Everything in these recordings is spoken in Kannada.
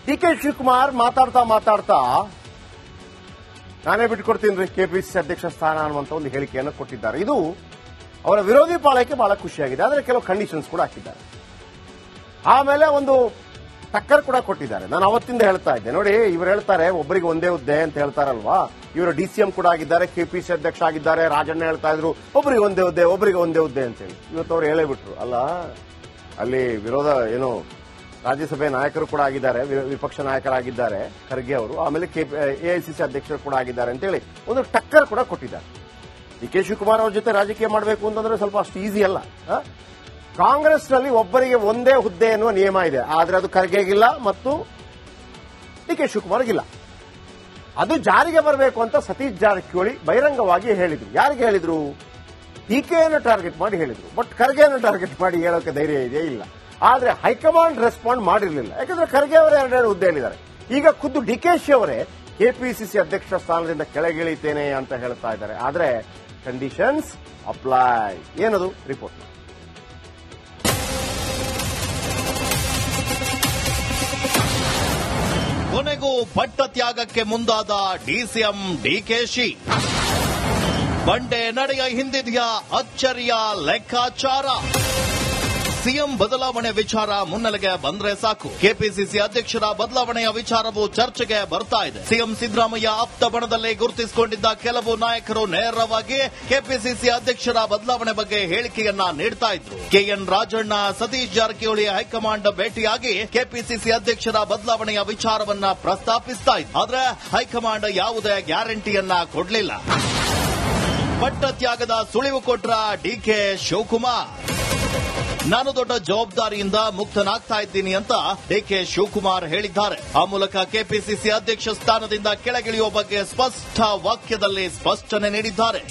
ಡಿ.ಕೆ. ಶಿವಕುಮಾರ್ ಮಾತಾಡ್ತಾ ನಾನೇ ಬಿಟ್ಕೊಡ್ತೀನಿ ಕೆಪಿಸಿಸಿ ಅಧ್ಯಕ್ಷ ಸ್ಥಾನ ಅನ್ನುವಂತ ಒಂದು ಹೇಳಿಕೆಯನ್ನು ಕೊಟ್ಟಿದ್ದಾರೆ. ಇದು ಅವರ ವಿರೋಧಿ ಪಾಳಯಕ್ಕೆ ಬಹಳ ಖುಷಿಯಾಗಿದೆ. ಆದರೆ ಕೆಲವು ಕಂಡೀಷನ್ಸ್ ಕೂಡ ಹಾಕಿದ್ದಾರೆ. ಆಮೇಲೆ ಒಂದು ಟಕ್ಕರ್ ಕೂಡ ಕೊಟ್ಟಿದ್ದಾರೆ. ನಾನು ಅವತ್ತಿಂದ ಹೇಳ್ತಾ ಇದ್ದೆ, ನೋಡಿ ಇವರು ಹೇಳ್ತಾರೆ ಒಬ್ಬರಿಗೆ ಒಂದೇ ಹುದ್ದೆ ಅಂತ ಹೇಳ್ತಾರಲ್ವಾ, ಇವರು ಡಿಸಿಎಂ ಕೂಡ ಆಗಿದ್ದಾರೆ, ಕೆಪಿಸಿ ಅಧ್ಯಕ್ಷ ಆಗಿದ್ದಾರೆ. ರಾಜಣ್ಣ ಹೇಳ್ತಾ ಇದ್ರು ಒಬ್ಬರಿಗೆ ಒಂದೇ ಹುದ್ದೆ ಅಂತೇಳಿ. ಇವತ್ತು ಅವ್ರು ಹೇಳೇ ಬಿಟ್ರು, ಅಲ್ಲ ಅಲ್ಲಿ ವಿರೋಧ ಏನು ರಾಜ್ಯಸಭೆ ನಾಯಕರು ಕೂಡ ಆಗಿದ್ದಾರೆ, ವಿಪಕ್ಷ ನಾಯಕರಾಗಿದ್ದಾರೆ ಖರ್ಗೆ ಅವರು, ಆಮೇಲೆ ಎಐಸಿಸಿ ಅಧ್ಯಕ್ಷರು ಕೂಡ ಆಗಿದ್ದಾರೆ ಅಂತೇಳಿ ಒಂದು ಟಕ್ಕರ್ ಕೂಡ ಕೊಟ್ಟಿದ್ದಾರೆ. ಡಿ.ಕೆ. ಶಿವಕುಮಾರ್ ಅವ್ರ ಜೊತೆ ರಾಜಕೀಯ ಮಾಡಬೇಕು ಅಂತಂದ್ರೆ ಸ್ವಲ್ಪ ಅಷ್ಟು ಈಸಿ ಅಲ್ಲ. ಕಾಂಗ್ರೆಸ್ನಲ್ಲಿ ಒಬ್ಬರಿಗೆ ಒಂದೇ ಹುದ್ದೆ ಎನ್ನುವ ನಿಯಮ ಇದೆ, ಆದರೆ ಅದು ಖರ್ಗೆಗಿಲ್ಲ ಮತ್ತು ಡಿ.ಕೆ. ಶಿವಕುಮಾರ್ಗಿಲ್ಲ. ಅದು ಜಾರಿಗೆ ಬರಬೇಕು ಅಂತ ಸತೀಶ್ ಜಾರಕಿಹೊಳಿ ಬಹಿರಂಗವಾಗಿ ಹೇಳಿದ್ರು. ಯಾರಿಗೆ ಹೇಳಿದ್ರು? ಡಿ.ಕೆ.ಯನ್ನು ಟಾರ್ಗೆಟ್ ಮಾಡಿ ಹೇಳಿದ್ರು. ಬಟ್ ಖರ್ಗೆಯನ್ನು ಟಾರ್ಗೆಟ್ ಮಾಡಿ ಹೇಳೋಕೆ ಧೈರ್ಯ ಇದೆಯೇ? ಇಲ್ಲ. ಆದರೆ ಹೈಕಮಾಂಡ್ ರೆಸ್ಪಾಂಡ್ ಮಾಡಿರಲಿಲ್ಲ. ಯಾಕಂದ್ರೆ ಖರ್ಗೆ ಅವರೇ ಎರಡೆರಡು ಹುದ್ದೆ ಹೇಳಿದ್ದಾರೆ. ಈಗ ಖುದ್ದು ಡಿ.ಕೆ.ಶಿ ಅವರೇ ಕೆಪಿಸಿಸಿ ಅಧ್ಯಕ್ಷ ಸ್ಥಾನದಿಂದ ಕೆಳಗಿಳಿತೇನೆ ಅಂತ ಹೇಳ್ತಾ ಇದ್ದಾರೆ. ಆದರೆ ಕಂಡೀಷನ್ಸ್ ಅಪ್ಲೈ. ಏನದು? ರಿಪೋರ್ಟ್. ಕೊನೆಗೂ ಪಟ್ಟ ತ್ಯಾಗಕ್ಕೆ ಮುಂದಾದ ಡಿಸಿಎಂ ಡಿಕೆಶಿ. ಬಂಡೆ ನಡೆಯ ಹಿಂದಿದೆಯಾ ಅಚ್ಚರಿಯ ಲೆಕ್ಕಾಚಾರ? ಸಿಎಂ ಬದಲಾವಣೆ ವಿಚಾರ ಮುನ್ನೆಲೆಗೆ ಬಂದ್ರೆ ಸಾಕು. ಕೆಪಿಸಿಸಿ ಅಧ್ಯಕ್ಷರ ಬದಲಾವಣೆಯ ವಿಚಾರವು ಚರ್ಚೆಗೆ ಬರ್ತಾ ಇದೆ. ಸಿಎಂ ಸಿದ್ದರಾಮಯ್ಯ ಆಪ್ತ ಬಣದಲ್ಲಿ ಗುರುತಿಸಿಕೊಂಡಿದ್ದ ಕೆಲವು ನಾಯಕರು ನೇರವಾಗಿ ಕೆಪಿಸಿಸಿ ಅಧ್ಯಕ್ಷರ ಬದಲಾವಣೆ ಬಗ್ಗೆ ಹೇಳಿಕೆಯನ್ನ ನೀಡ್ತಾ ಇದ್ರು. ಕೆಎನ್ ರಾಜಣ್ಣ, ಸತೀಶ್ ಜಾರಕಿಹೊಳಿ ಹೈಕಮಾಂಡ್ ಭೇಟಿಯಾಗಿ ಕೆಪಿಸಿಸಿ ಅಧ್ಯಕ್ಷರ ಬದಲಾವಣೆಯ ವಿಚಾರವನ್ನ ಪ್ರಸ್ತಾಪಿಸ್ತಾ ಇದ್ರು. ಆದ್ರೆ ಹೈಕಮಾಂಡ್ ಯಾವುದೇ ಗ್ಯಾರಂಟಿಯನ್ನ ಕೊಡಲಿಲ್ಲ. ಪಟ್ಟ ತ್ಯಾಗದ ಸುಳಿವು ಕೊಟ್ರ ಡಿ.ಕೆ. ಶಿವಕುಮಾರ್. ನಾನು ದೊಡ್ಡ ಜವಾಬ್ದಾರಿಯಿಂದ ಮುಕ್ತನಾಗ್ತಾ ಇದ್ದೀನಿ ಅಂತ ಡಿ.ಕೆ. ಶಿವಕುಮಾರ್ ಹೇಳಿದ್ದಾರೆ. ಆ ಮೂಲಕ ಕೆಪಿಸಿಸಿ ಅಧ್ಯಕ್ಷ ಸ್ಥಾನದಿಂದ ಕೆಳಗಿಳಿಯುವ ಬಗ್ಗೆ ಸ್ಪಷ್ಟ ವಾಕ್ಯದಲ್ಲಿ ಸ್ಪಷ್ಟನೆ ನೀಡಿದ್ದಾರೆ.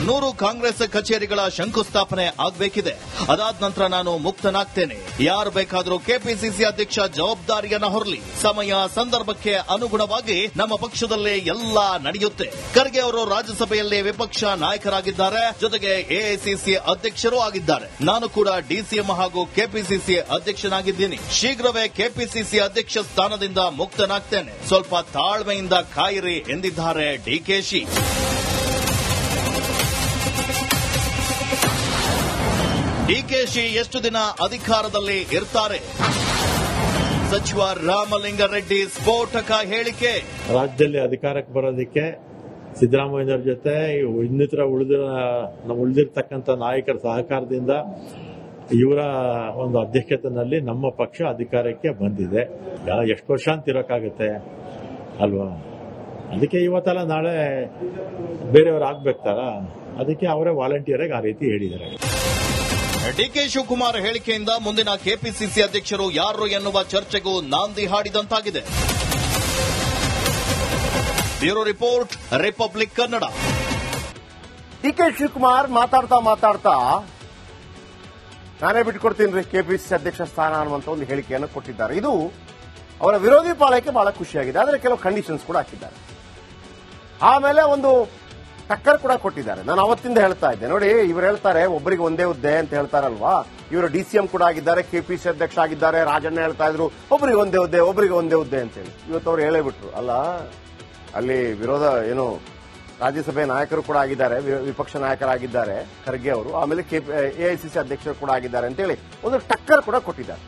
100 ಕಾಂಗ್ರೆಸ್ ಕಚೇರಿಗಳ ಶಂಕುಸ್ಥಾಪನೆ ಆಗಬೇಕಿದೆ. ಅದಾದ ನಂತರ ನಾನು ಮುಕ್ತನಾಗ್ತೇನೆ. ಯಾರು ಬೇಕಾದರೂ ಕೆಪಿಸಿಸಿ ಅಧ್ಯಕ್ಷ ಜವಾಬ್ದಾರಿಯನ್ನ ಹೊರಲಿ. ಸಮಯ ಸಂದರ್ಭಕ್ಕೆ ಅನುಗುಣವಾಗಿ ನಮ್ಮ ಪಕ್ಷದಲ್ಲೇ ಎಲ್ಲ ನಡೆಯುತ್ತೆ. ಖರ್ಗೆ ಅವರು ರಾಜ್ಯಸಭೆಯಲ್ಲಿ ವಿಪಕ್ಷ ನಾಯಕರಾಗಿದ್ದಾರೆ, ಜೊತೆಗೆ ಎಐಸಿಸಿ ಅಧ್ಯಕ್ಷರೂ ಆಗಿದ್ದಾರೆ. ನಾನು ಕೂಡ ಡಿಸಿಎಂ ಹಾಗೂ ಕೆಪಿಸಿಸಿ ಅಧ್ಯಕ್ಷನಾಗಿದ್ದೀನಿ. ಶೀಘ್ರವೇ ಕೆಪಿಸಿಸಿ ಅಧ್ಯಕ್ಷ ಸ್ಥಾನದಿಂದ ಮುಕ್ತನಾಗ್ತೇನೆ. ಸ್ವಲ್ಪ ತಾಳ್ಮೆಯಿಂದ ಕಾಯಿರಿ ಎಂದಿದ್ದಾರೆ ಡಿಕೆಶಿ. ಡಿಕೆಶಿ ಎಷ್ಟು ದಿನ ಅಧಿಕಾರದಲ್ಲಿ ಇರ್ತಾರೆ? ಸಚಿವ ರಾಮಲಿಂಗಾರೆಡ್ಡಿ ಸ್ಫೋಟಕ ಹೇಳಿಕೆ. ರಾಜ್ಯದಲ್ಲಿ ಅಧಿಕಾರಕ್ಕೆ ಬರೋದಕ್ಕೆ ಸಿದ್ದರಾಮಯ್ಯನವರ ಜೊತೆ ಇನ್ನಿತರ ಉಳಿದಿರ್ತಕ್ಕಂಥ ನಾಯಕರ ಸಹಕಾರದಿಂದ ಇವರ ಒಂದು ಅಧ್ಯಕ್ಷತೆಯಲ್ಲಿ ನಮ್ಮ ಪಕ್ಷ ಅಧಿಕಾರಕ್ಕೆ ಬಂದಿದೆ. ಎಷ್ಟು ವರ್ಷ ಅಂತ ಇರೋಕ್ಕಾಗತ್ತೆ ಅಲ್ವಾ? ಅದಕ್ಕೆ ಇವತ್ತಲ್ಲ ನಾಳೆ ಬೇರೆಯವರು ಆಗ್ಬೇಕಲ್ಲ, ಅದಕ್ಕೆ ಅವರೇ ವಾಲಂಟಿಯರ್ ಆಗಿ ಆ ರೀತಿ ಹೇಳಿದ್ದಾರೆ. ಡಿ.ಕೆ. ಶಿವಕುಮಾರ್ ಹೇಳಿಕೆಯಿಂದ ಮುಂದಿನ ಕೆಪಿಸಿಸಿ ಅಧ್ಯಕ್ಷರು ಯಾರು ಎನ್ನುವ ಚರ್ಚೆಗೂ ನಾಂದಿ ಹಾಡಿದಂತಾಗಿದೆ. Bureau report, Republic Kannada. DK. Shivakumar ಮಾತಾಡ್ತಾ ನಾನೇ ಬಿಟ್ಕೊಡ್ತೀನಿ ಕೆಪಿಸಿಸಿ ಅಧ್ಯಕ್ಷ ಸ್ಥಾನ ಅನ್ನುವಂತ ಒಂದು ಹೇಳಿಕೆಯನ್ನು ಕೊಟ್ಟಿದ್ದಾರೆ. ಇದು ಅವರ ವಿರೋಧಿ ಪಾಳಯಕ್ಕೆ ಬಹಳ ಖುಷಿಯಾಗಿದೆ. ಆದರೆ ಕೆಲವು ಕಂಡೀಷನ್ಸ್ ಕೂಡ ಹಾಕಿದ್ದಾರೆ. ಆಮೇಲೆ ಒಂದು ಟಕ್ಕರ್ ಕೂಡ ಕೊಟ್ಟಿದ್ದಾರೆ. ನಾನು ಅವತ್ತಿಂದ ಹೇಳ್ತಾ ಇದ್ದೆ, ನೋಡಿ ಇವರು ಹೇಳ್ತಾರೆ ಒಬ್ಬರಿಗೆ ಒಂದೇ ಹುದ್ದೆ ಅಂತ ಹೇಳ್ತಾರಲ್ವಾ, ಇವರು ಡಿಸಿಎಂ ಕೂಡ ಆಗಿದ್ದಾರೆ, ಕೆಪಿಸಿ ಅಧ್ಯಕ್ಷ ಆಗಿದ್ದಾರೆ. ರಾಜಣ್ಣ ಹೇಳ್ತಾ ಇದ್ರು ಒಬ್ಬರಿಗೆ ಒಂದೇ ಹುದ್ದೆ ಅಂತೇಳಿ. ಇವತ್ತು ಅವ್ರು ಹೇಳೇ ಬಿಟ್ರು, ಅಲ್ಲ ಅಲ್ಲಿ ವಿರೋಧ ಏನು ರಾಜ್ಯಸಭೆ ನಾಯಕರು ಕೂಡ ಆಗಿದ್ದಾರೆ, ವಿಪಕ್ಷ ನಾಯಕರಾಗಿದ್ದಾರೆ ಖರ್ಗೆ ಅವರು, ಆಮೇಲೆ ಎಐಸಿಸಿ ಅಧ್ಯಕ್ಷರು ಕೂಡ ಆಗಿದ್ದಾರೆ ಅಂತೇಳಿ ಒಂದು ಟಕ್ಕರ್ ಕೂಡ ಕೊಟ್ಟಿದ್ದಾರೆ.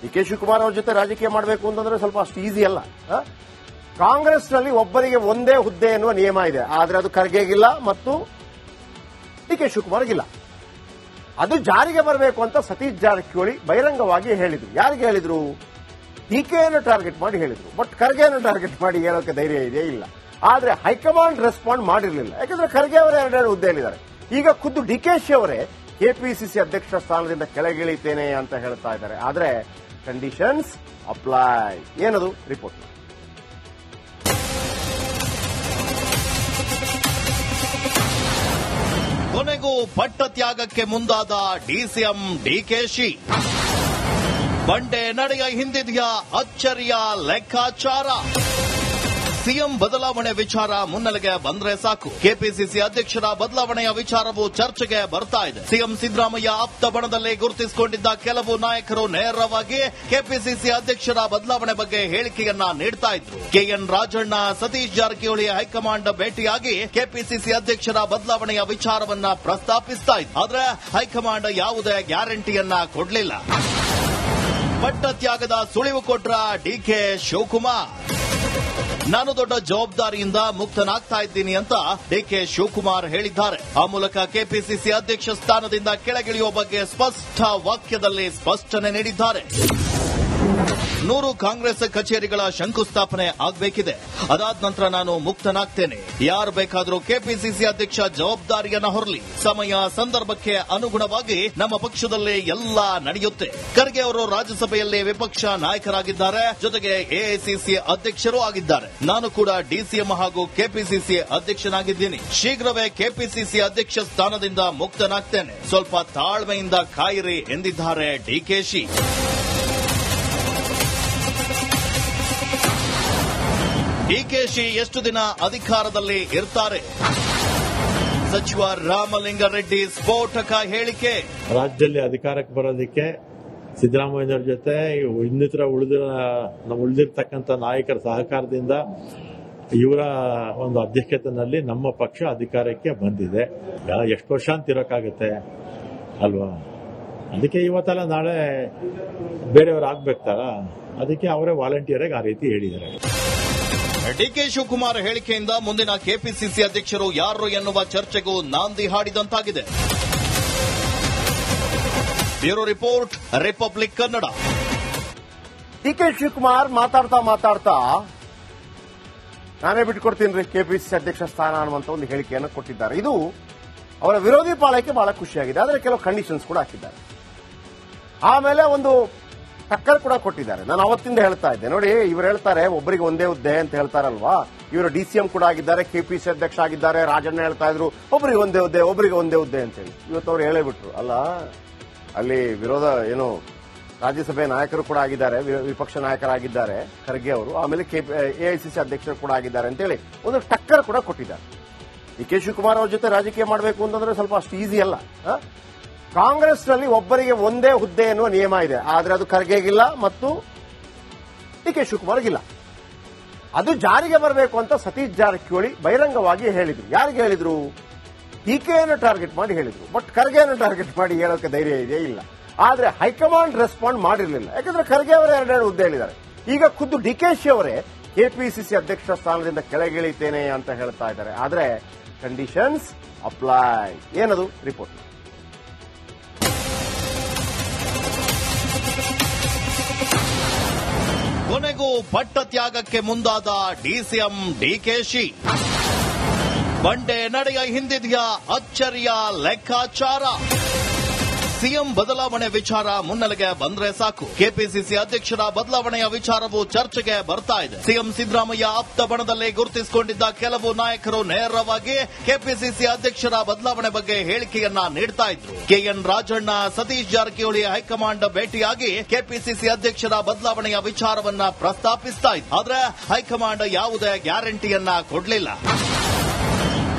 ಡಿ.ಕೆ. ಶಿವಕುಮಾರ್ ಅವ್ರ ಜೊತೆ ರಾಜಕೀಯ ಮಾಡಬೇಕು ಅಂತಂದ್ರೆ ಸ್ವಲ್ಪ ಅಷ್ಟು ಈಸಿ ಅಲ್ಲ. ಕಾಂಗ್ರೆಸ್ನಲ್ಲಿ ಒಬ್ಬರಿಗೆ ಒಂದೇ ಹುದ್ದೆ ಎನ್ನುವ ನಿಯಮ ಇದೆ, ಆದರೆ ಅದು ಖರ್ಗೆಗಿಲ್ಲ ಮತ್ತು ಡಿ.ಕೆ. ಶಿವಕುಮಾರ್ಗಿಲ್ಲ. ಅದು ಜಾರಿಗೆ ಬರಬೇಕು ಅಂತ ಸತೀಶ್ ಜಾರಕಿಹೊಳಿ ಬಹಿರಂಗವಾಗಿ ಹೇಳಿದ್ರು. ಯಾರಿಗೆ ಹೇಳಿದ್ರು? ಡಿ.ಕೆ.ಯನ್ನು ಟಾರ್ಗೆಟ್ ಮಾಡಿ ಹೇಳಿದ್ರು. ಬಟ್ ಖರ್ಗೆಯನ್ನು ಟಾರ್ಗೆಟ್ ಮಾಡಿ ಹೇಳೋಕೆ ಧೈರ್ಯ ಇದೆಯೇ? ಇಲ್ಲ. ಆದರೆ ಹೈಕಮಾಂಡ್ ರೆಸ್ಪಾಂಡ್ ಮಾಡಿರಲಿಲ್ಲ. ಯಾಕಂದ್ರೆ ಖರ್ಗೆ ಅವರೇ ಎರಡೆರಡು ಹುದ್ದೆ ಹೇಳಿದ್ದಾರೆ. ಈಗ ಖುದ್ದು ಡಿ.ಕೆ.ಶಿ ಅವರೇ ಕೆಪಿಸಿಸಿ ಅಧ್ಯಕ್ಷ ಸ್ಥಾನದಿಂದ ಕೆಳಗಿಳಿತೇನೆ ಅಂತ ಹೇಳ್ತಾ ಇದ್ದಾರೆ. ಆದರೆ ಕಂಡೀಷನ್ಸ್ ಅಪ್ಲೈ. ಏನದು? ರಿಪೋರ್ಟ್. ಕೊನೆಗೂ ಪಟ್ಟ ತ್ಯಾಗಕ್ಕೆ ಮುಂದಾದ ಡಿಸಿಎಂ ಡಿಕೆಶಿ. ಬಂಡೆ ನಡೆಯ ಹಿಂದಿದೆಯಾ ಅಚ್ಚರಿಯ ಲೆಕ್ಕಾಚಾರ? ಸಿಎಂ ಬದಲಾವಣೆ ವಿಚಾರ ಮುನ್ನೆಲೆಗೆ ಬಂದ್ರೆ ಸಾಕು. ಕೆಪಿಸಿಸಿ ಅಧ್ಯಕ್ಷರ ಬದಲಾವಣೆಯ ವಿಚಾರವು ಚರ್ಚೆಗೆ ಬರ್ತಾ ಇದೆ. ಸಿಎಂ ಸಿದ್ದರಾಮಯ್ಯ ಆಪ್ತ ಬಣದಲ್ಲಿ ಗುರುತಿಸಿಕೊಂಡಿದ್ದ ಕೆಲವು ನಾಯಕರು ನೇರವಾಗಿ ಕೆಪಿಸಿಸಿ ಅಧ್ಯಕ್ಷರ ಬದಲಾವಣೆ ಬಗ್ಗೆ ಹೇಳಿಕೆಯನ್ನ ನೀಡ್ತಾ ಇದ್ರು. ಕೆಎನ್ ರಾಜಣ್ಣ, ಸತೀಶ್ ಜಾರಕಿಹೊಳಿ ಹೈಕಮಾಂಡ್ ಭೇಟಿಯಾಗಿ ಕೆಪಿಸಿಸಿ ಅಧ್ಯಕ್ಷರ ಬದಲಾವಣೆಯ ವಿಚಾರವನ್ನ ಪ್ರಸ್ತಾಪಿಸ್ತಾ ಇದ್ರು. ಆದ್ರೆ ಹೈಕಮಾಂಡ್ ಯಾವುದೇ ಗ್ಯಾರಂಟಿಯನ್ನ ಕೊಡಲಿಲ್ಲ. ಪಟ್ಟತ್ಯಾಗದ ಸುಳಿವು ಕೊಟ್ರ ಡಿಕೆ ಶಿವಕುಮಾರ್. ನಾನು ದೊಡ್ಡ ಜವಾಬ್ದಾರಿಯಿಂದ ಮುಕ್ತನಾಗ್ತಾ ಇದ್ದೀನಿ ಅಂತ ಡಿಕೆ ಶಿವಕುಮಾರ್ ಹೇಳಿದ್ದಾರೆ. ಆ ಮೂಲಕ ಕೆಪಿಸಿಸಿ ಅಧ್ಯಕ್ಷ ಸ್ಥಾನದಿಂದ ಕೆಳಗಿಳಿಯುವ ಬಗ್ಗೆ ಸ್ಪಷ್ಟ ವಾಕ್ಯದಲ್ಲಿ ಸ್ಪಷ್ಟನೆ ನೀಡಿದ್ದಾರೆ. 100 ಕಾಂಗ್ರೆಸ್ ಕಚೇರಿಗಳ ಶಂಕುಸ್ಥಾಪನೆ ಆಗಬೇಕಿದೆ. ಅದಾದ ನಂತರ ನಾನು ಮುಕ್ತನಾಗ್ತೇನೆ. ಯಾರು ಬೇಕಾದರೂ ಕೆಪಿಸಿಸಿ ಅಧ್ಯಕ್ಷ ಜವಾಬ್ದಾರಿಯನ್ನ ಹೊರಲಿ. ಸಮಯ ಸಂದರ್ಭಕ್ಕೆ ಅನುಗುಣವಾಗಿ ನಮ್ಮ ಪಕ್ಷದಲ್ಲಿ ಎಲ್ಲ ನಡೆಯುತ್ತೆ. ಖರ್ಗೆ ಅವರು ರಾಜ್ಯಸಭೆಯಲ್ಲಿ ವಿಪಕ್ಷ ನಾಯಕರಾಗಿದ್ದಾರೆ, ಜೊತೆಗೆ ಎಐಸಿಸಿ ಅಧ್ಯಕ್ಷರೂ ಆಗಿದ್ದಾರೆ. ನಾನು ಕೂಡ ಡಿಸಿಎಂ ಹಾಗೂ ಕೆಪಿಸಿಸಿ ಅಧ್ಯಕ್ಷನಾಗಿದ್ದೀನಿ. ಶೀಘ್ರವೇ ಕೆಪಿಸಿಸಿ ಅಧ್ಯಕ್ಷ ಸ್ಥಾನದಿಂದ ಮುಕ್ತನಾಗ್ತೇನೆ. ಸ್ವಲ್ಪ ತಾಳ್ಮೆಯಿಂದ ಕಾಯಿರಿ ಎಂದಿದ್ದಾರೆ ಡಿಕೆಶಿ. ಡಿಕೆಶಿ ಎಷ್ಟು ದಿನ ಅಧಿಕಾರದಲ್ಲಿ ಇರ್ತಾರೆ? ಸಚಿವ ರಾಮಲಿಂಗಾರೆಡ್ಡಿ ಸ್ಫೋಟಕ ಹೇಳಿಕೆ. ರಾಜ್ಯದಲ್ಲಿ ಅಧಿಕಾರಕ್ಕೆ ಬರೋದಕ್ಕೆ ಸಿದ್ದರಾಮಯ್ಯನವ್ರ ಜೊತೆ ಇನ್ನಿತರ ಉಳಿದಿರ್ತಕ್ಕಂಥ ನಾಯಕರ ಸಹಕಾರದಿಂದ ಇವರ ಒಂದು ಅಧ್ಯಕ್ಷತೆಯಲ್ಲಿ ನಮ್ಮ ಪಕ್ಷ ಅಧಿಕಾರಕ್ಕೆ ಬಂದಿದೆ. ಎಷ್ಟು ವರ್ಷ ಅಂತ ಇರೋಕ್ಕಾಗತ್ತೆ ಅಲ್ವಾ? ಅದಕ್ಕೆ ಇವತ್ತೆಲ್ಲ ನಾಳೆ ಬೇರೆಯವರು ಆಗ್ಬೇಕಲ್ಲ, ಅದಕ್ಕೆ ಅವರೇ ವಾಲಂಟಿಯರ್ ಆ ರೀತಿ ಹೇಳಿದ್ದಾರೆ. ಡಿಕೆ ಶಿವಕುಮಾರ್ ಹೇಳಿಕೆಯಿಂದ ಮುಂದಿನ ಕೆಪಿಸಿಸಿ ಅಧ್ಯಕ್ಷರು ಯಾರು ಎನ್ನುವ ಚರ್ಚೆಗೂ ನಾಂದಿ ಹಾಡಿದಂತಾಗಿದೆ. Bureau report, Republic Kannada. DK Shivakumar ಮಾತಾಡ್ತಾ ನಾನೇ ಬಿಟ್ಟುಕೊಡ್ತೀನಿ ಕೆಪಿಸಿಸಿ ಅಧ್ಯಕ್ಷ ಸ್ಥಾನ ಅನ್ನುವಂತ ಒಂದು ಹೇಳಿಕೆಯನ್ನು ಕೊಟ್ಟಿದ್ದಾರೆ. ಇದು ಅವರ ವಿರೋಧಿ ಪಾಳಯಕ್ಕೆ ಬಹಳ ಖುಷಿಯಾಗಿದೆ. ಆದರೆ ಕೆಲವು ಕಂಡೀಷನ್ಸ್ ಕೂಡ ಹಾಕಿದ್ದಾರೆ. ಆಮೇಲೆ ಒಂದು ಟಕ್ಕರ್ ಕೂಡ ಕೊಟ್ಟಿದ್ದಾರೆ. ನಾನು ಅವತ್ತಿಂದ ಹೇಳ್ತಾ ಇದ್ದೆ, ನೋಡಿ ಇವರು ಹೇಳ್ತಾರೆ ಒಬ್ಬರಿಗೆ ಒಂದೇ ಹುದ್ದೆ ಅಂತ ಹೇಳ್ತಾರಲ್ವಾ, ಇವರು ಡಿಸಿಎಂ ಕೂಡ ಆಗಿದ್ದಾರೆ, ಕೆಪಿಸಿ ಅಧ್ಯಕ್ಷ ಆಗಿದ್ದಾರೆ. ರಾಜಣ್ಣ ಹೇಳ್ತಾ ಇದ್ರು ಒಬ್ಬರಿಗೆ ಒಂದೇ ಹುದ್ದೆ ಅಂತ ಹೇಳಿ. ಇವತ್ತು ಅವ್ರು ಹೇಳೇಬಿಟ್ರು, ಅಲ್ಲ ಅಲ್ಲಿ ವಿರೋಧ ಏನು ರಾಜ್ಯಸಭೆ ನಾಯಕರು ಕೂಡ ಆಗಿದ್ದಾರೆ, ವಿಪಕ್ಷ ನಾಯಕರಾಗಿದ್ದಾರೆ ಖರ್ಗೆ ಅವರು, ಆಮೇಲೆ ಎಐಸಿಸಿ ಅಧ್ಯಕ್ಷರು ಕೂಡ ಆಗಿದ್ದಾರೆ ಅಂತೇಳಿ ಒಂದು ಟಕ್ಕರ್ ಕೂಡ ಕೊಟ್ಟಿದ್ದಾರೆ. ಡಿ ಕೆ ಶಿವಕುಮಾರ್ ಅವ್ರ ಜೊತೆ ರಾಜಕೀಯ ಮಾಡಬೇಕು ಅಂತಂದ್ರೆ ಸ್ವಲ್ಪ ಅಷ್ಟು ಈಸಿ ಅಲ್ಲ. ಕಾಂಗ್ರೆಸ್ನಲ್ಲಿ ಒಬ್ಬರಿಗೆ ಒಂದೇ ಹುದ್ದೆ ಎನ್ನುವ ನಿಯಮ ಇದೆ, ಆದರೆ ಅದು ಖರ್ಗೆಗಿಲ್ಲ ಮತ್ತು ಡಿ ಕೆ ಶಿವಕುಮಾರ್ಗಿಲ್ಲ. ಅದು ಜಾರಿಗೆ ಬರಬೇಕು ಅಂತ ಸತೀಶ್ ಜಾರಕಿಹೊಳಿ ಬಹಿರಂಗವಾಗಿ ಹೇಳಿದ್ರು. ಯಾರಿಗೆ ಹೇಳಿದ್ರು? ಡಿಕೆಯನ್ನು ಟಾರ್ಗೆಟ್ ಮಾಡಿ ಹೇಳಿದ್ರು. ಬಟ್ ಖರ್ಗೆಯನ್ನು ಟಾರ್ಗೆಟ್ ಮಾಡಿ ಹೇಳೋಕೆ ಧೈರ್ಯ ಇದೆಯೇ? ಇಲ್ಲ. ಆದರೆ ಹೈಕಮಾಂಡ್ ರೆಸ್ಪಾಂಡ್ ಮಾಡಿರಲಿಲ್ಲ. ಯಾಕಂದ್ರೆ ಖರ್ಗೆ ಅವರೇ 2 ಹುದ್ದೆ ಹೇಳಿದ್ದಾರೆ. ಈಗ ಖುದ್ದು ಡಿಕೆಶಿ ಅವರೇ ಕೆಪಿಸಿಸಿ ಅಧ್ಯಕ್ಷ ಸ್ಥಾನದಿಂದ ಕೆಳಗಿಳಿತೇನೆ ಅಂತ ಹೇಳ್ತಾ ಇದ್ದಾರೆ. ಆದರೆ ಕಂಡೀಷನ್ಸ್ ಅಪ್ಲೈ. ಏನದು? ರಿಪೋರ್ಟ್. ಕೊನೆಗೂ ಪಟ್ಟತ್ಯಾಗಕ್ಕೆ ಮುಂದಾದ ಡಿಸಿಎಂ ಡಿಕೆಶಿ. ಬಂಡೆ ನಡೆಯ ಹಿಂದಿದೆಯಾ ಅಚ್ಚರಿಯ ಲೆಕ್ಕಾಚಾರ? ಸಿಎಂ ಬದಲಾವಣೆ ವಿಚಾರ ಮುನ್ನೆಲೆಗೆ ಬಂದ್ರೆ ಸಾಕು. ಕೆಪಿಸಿಸಿ ಅಧ್ಯಕ್ಷರ ಬದಲಾವಣೆಯ ವಿಚಾರವು ಚರ್ಚೆಗೆ ಬರ್ತಾ ಇದೆ. ಸಿಎಂ ಸಿದ್ದರಾಮಯ್ಯ ಆಪ್ತ ಬಣದಲ್ಲಿ ಗುರುತಿಸಿಕೊಂಡಿದ್ದ ಕೆಲವು ನಾಯಕರು ನೇರವಾಗಿ ಕೆಪಿಸಿಸಿ ಅಧ್ಯಕ್ಷರ ಬದಲಾವಣೆ ಬಗ್ಗೆ ಹೇಳಿಕೆಯನ್ನ ನೀಡ್ತಾ ಇದ್ರು. ಕೆಎನ್ ರಾಜಣ್ಣ, ಸತೀಶ್ ಜಾರಕಿಹೊಳಿ ಹೈಕಮಾಂಡ್ ಭೇಟಿಯಾಗಿ ಕೆಪಿಸಿಸಿ ಅಧ್ಯಕ್ಷರ ಬದಲಾವಣೆಯ ವಿಚಾರವನ್ನ ಪ್ರಸ್ತಾಪಿಸ್ತಾ ಇದ್ರು. ಆದ್ರೆ ಹೈಕಮಾಂಡ್ ಯಾವುದೇ ಗ್ಯಾರಂಟಿಯನ್ನ ಕೊಡಲಿಲ್ಲ.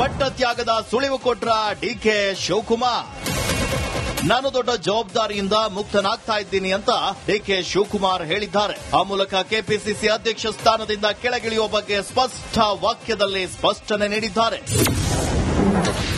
ಪಟ್ಟತ್ಯಾಗದ ಸುಳಿವು ಕೊಟ್ರ ಡಿಕೆ ಶಿವಕುಮಾರ್. ನಾನು ದೊಡ್ಡ ಜವಾಬ್ದಾರಿಯಿಂದ ಮುಕ್ತನಾಗ್ತಾ ಇದ್ದೀನಿ ಅಂತ ಡಿಕೆ ಶಿವಕುಮಾರ್ ಹೇಳಿದ್ದಾರೆ. ಆ ಮೂಲಕ ಕೆಪಿಸಿಸಿ ಅಧ್ಯಕ್ಷ ಸ್ಥಾನದಿಂದ ಕೆಳಗಿಳಿಯುವ ಬಗ್ಗೆ ಸ್ಪಷ್ಟ ವಾಕ್ಯದಲ್ಲಿ ಸ್ಪಷ್ಟನೆ ನೀಡಿದ್ದಾರೆ.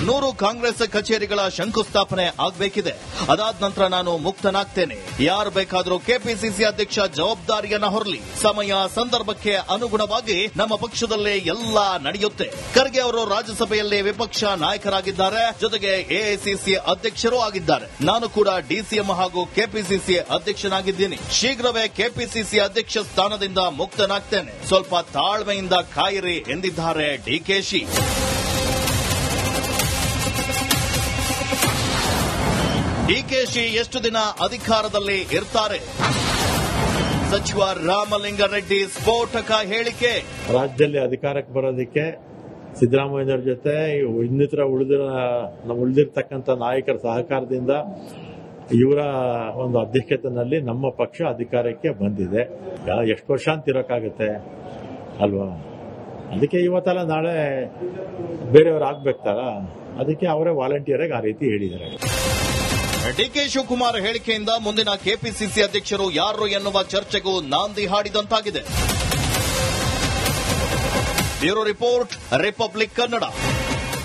100 ಕಾಂಗ್ರೆಸ್ ಕಚೇರಿಗಳ ಶಂಕುಸ್ಥಾಪನೆ ಆಗಬೇಕಿದೆ. ಅದಾದ ನಂತರ ನಾನು ಮುಕ್ತನಾಗ್ತೇನೆ. ಯಾರು ಬೇಕಾದರೂ ಕೆಪಿಸಿಸಿ ಅಧ್ಯಕ್ಷ ಜವಾಬ್ದಾರಿಯನ್ನ ಹೊರಲಿ. ಸಮಯ ಸಂದರ್ಭಕ್ಕೆ ಅನುಗುಣವಾಗಿ ನಮ್ಮ ಪಕ್ಷದಲ್ಲಿ ಎಲ್ಲ ನಡೆಯುತ್ತೆ. ಖರ್ಗೆ ಅವರು ರಾಜ್ಯಸಭೆಯಲ್ಲಿ ವಿಪಕ್ಷ ನಾಯಕರಾಗಿದ್ದಾರೆ, ಜೊತೆಗೆ ಎಐಸಿಸಿ ಅಧ್ಯಕ್ಷರೂ ಆಗಿದ್ದಾರೆ. ನಾನು ಕೂಡ ಡಿಸಿಎಂ ಹಾಗೂ ಕೆಪಿಸಿಸಿ ಅಧ್ಯಕ್ಷನಾಗಿದ್ದೀನಿ. ಶೀಘ್ರವೇ ಕೆಪಿಸಿಸಿ ಅಧ್ಯಕ್ಷ ಸ್ಥಾನದಿಂದ ಮುಕ್ತನಾಗ್ತೇನೆ. ಸ್ವಲ್ಪ ತಾಳ್ಮೆಯಿಂದ ಕಾಯಿರಿ ಎಂದಿದ್ದಾರೆ ಡಿಕೆಶಿ. ಡಿಕೆಶಿ ಎಷ್ಟು ದಿನ ಅಧಿಕಾರದಲ್ಲಿ ಇರ್ತಾರೆ? ಸಚಿವ ರಾಮಲಿಂಗಾರೆಡ್ಡಿ ಸ್ಫೋಟಕ ಹೇಳಿಕೆ. ರಾಜ್ಯದಲ್ಲಿ ಅಧಿಕಾರಕ್ಕೆ ಬರೋದಕ್ಕೆ ಸಿದ್ದರಾಮಯ್ಯನವ್ರ ಜೊತೆ ಇನ್ನಿತರ ಉಳಿದಿರ್ತಕ್ಕಂಥ ನಾಯಕರ ಸಹಕಾರದಿಂದ ಇವರ ಒಂದು ಅಧ್ಯಕ್ಷತೆಯಲ್ಲಿ ನಮ್ಮ ಪಕ್ಷ ಅಧಿಕಾರಕ್ಕೆ ಬಂದಿದೆ. ಎಷ್ಟು ವರ್ಷ ಅಂತ ಇರೋಕ್ಕಾಗತ್ತೆ ಅಲ್ವಾ? ಅದಕ್ಕೆ ಇವತ್ತಲ್ಲ ನಾಳೆ ಬೇರೆಯವ್ರು ಆಗ್ಬೇಕಲ್ಲ, ಅದಕ್ಕೆ ಅವರೇ ವಾಲಂಟಿಯರಾಗಿ ಆ ರೀತಿ ಹೇಳಿದ್ದಾರೆ. ಡಿಕೆ ಶಿವಕುಮಾರ್ ಹೇಳಿಕೆಯಿಂದ ಮುಂದಿನ ಕೆಪಿಸಿಸಿ ಅಧ್ಯಕ್ಷರು ಯಾರು ಎನ್ನುವ ಚರ್ಚೆಗೂ ನಾಂದಿ ಹಾಡಿದಂತಾಗಿದೆ. Bureau report, Republic Kannada.